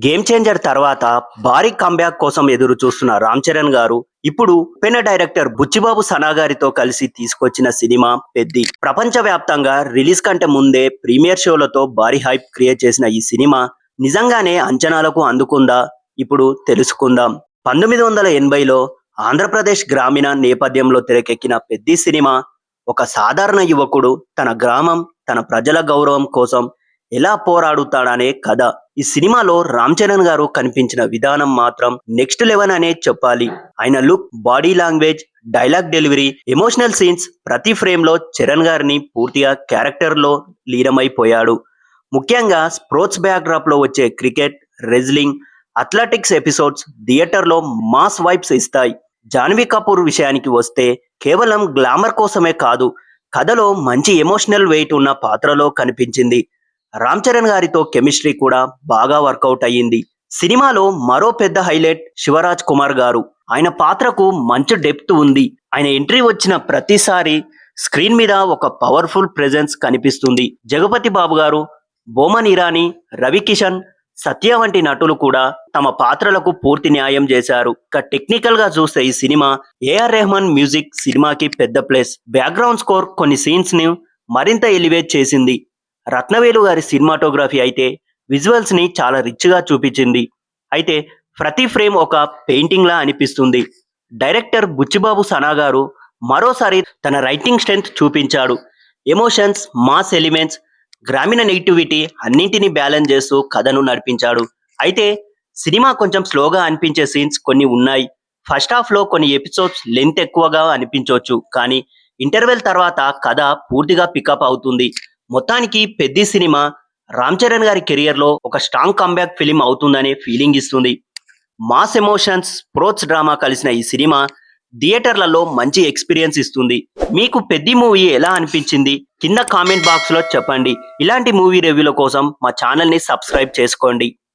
Game changer తర్వాత భారీ comeback కోసం ఎదురు చూస్తున్న రామ్ చరణ్ గారు ఇప్పుడు పెన్న డైరెక్టర్ బుచ్చిబాబు సనా గారితో కలిసి తీసుకొచ్చిన సినిమా పెద్ది. ప్రపంచవ్యాప్తంగా రిలీజ్ కంటే ముందే ప్రీమియర్ షోలతో భారీ హైప్ క్రియేట్ చేసిన ఈ సినిమా నిజంగానే అంచనాలకు అందుకుందా? ఇప్పుడు తెలుసుకుందాం. 1980లో ఆంధ్రప్రదేశ్ గ్రామీణ నేపథ్యంలో తెరకెక్కిన పెద్ది సినిమా ఒక సాధారణ యువకుడు తన గ్రామం, తన ప్రజల గౌరవం కోసం ఎలా పోరాడుతాడనే కథ. ఈ సినిమాలో రామ్ చరణ్ గారు కనిపించిన విధానం మాత్రం నెక్స్ట్ లెవెల్ అనే చెప్పాలి. ఆయన look, body language, dialogue delivery, emotional scenes, ప్రతి ఫ్రేమ్ లో చరణ్ గారిని పూర్తిగా క్యారెక్టర్ లో లీనమైపోయాడు. ముఖ్యంగా స్పోర్ట్స్ బ్యాక్డ్రాప్ లో వచ్చే cricket, wrestling, athletics episodes theatre లో మాస్ వైబ్స్ ఇస్తాయి. జాన్వీ కపూర్ విషయానికి వస్తే కేవలం గ్లామర్ కోసమే కాదు, కథలో మంచి ఎమోషనల్ వెయిట్ ఉన్న పాత్రలో కనిపించింది. రామ్ చరణ్ గారితో కెమిస్ట్రీ కూడా బాగా వర్కౌట్ అయ్యింది. సినిమాలో మరో పెద్ద హైలైట్ శివరాజ్ కుమార్ గారు. ఆయన పాత్రకు మంచి డెప్త్ ఉంది. ఆయన ఎంట్రీ వచ్చిన ప్రతిసారి స్క్రీన్ మీద ఒక పవర్ఫుల్ ప్రెజెన్స్ కనిపిస్తుంది. జగపతి బాబు గారు, బోమన్ ఇరానీ, రవి కిషన్, సత్య వంటి నటులు కూడా తమ పాత్రలకు పూర్తి న్యాయం చేశారు. ఇక టెక్నికల్ గా చూస్తే ఈ సినిమా ఏఆర్ రెహమాన్ మ్యూజిక్ సినిమాకి పెద్ద ప్లేస్. బ్యాక్గ్రౌండ్ స్కోర్ కొన్ని సీన్స్ ని మరింత ఎలివేట్ చేసింది. రత్నవేలు గారి సినిమాటోగ్రఫీ అయితే విజువల్స్ ని చాలా రిచ్ గా చూపించింది. అయితే ప్రతి ఫ్రేమ్ ఒక పెయింటింగ్ లా అనిపిస్తుంది. డైరెక్టర్ బుచ్చిబాబు సనా గారు మరోసారి తన రైటింగ్ స్ట్రెంగ్త్ చూపించాడు. ఎమోషన్స్, మాస్ ఎలిమెంట్స్, గ్రామీణ నెగిటివిటీ అన్నింటినీ బ్యాలెన్స్ చేస్తూ కథను నడిపించాడు. అయితే సినిమా కొంచెం స్లోగా అనిపించే సీన్స్ కొన్ని ఉన్నాయి. ఫస్ట్ హాఫ్ లో కొన్ని ఎపిసోడ్స్ లెంత్ ఎక్కువగా అనిపించవచ్చు, కానీ ఇంటర్వెల్ తర్వాత కథ పూర్తిగా పికప్ అవుతుంది. మొత్తానికి పెద్ది సినిమా రామ్ చరణ్ గారి కెరియర్ లో ఒక స్ట్రాంగ్ కంబ్యాక్ ఫిలిం అవుతుందనే ఫీలింగ్ ఇస్తుంది. మాస్ ఎమోషన్స్, స్పోర్ట్స్ డ్రామా కలిసిన ఈ సినిమా థియేటర్లలో మంచి ఎక్స్పీరియన్స్ ఇస్తుంది. మీకు పెద్ది మూవీ ఎలా అనిపించింది కింద కామెంట్ బాక్స్ లో చెప్పండి. ఇలాంటి మూవీ రివ్యూల కోసం మా ఛానల్ ని సబ్స్క్రైబ్ చేసుకోండి.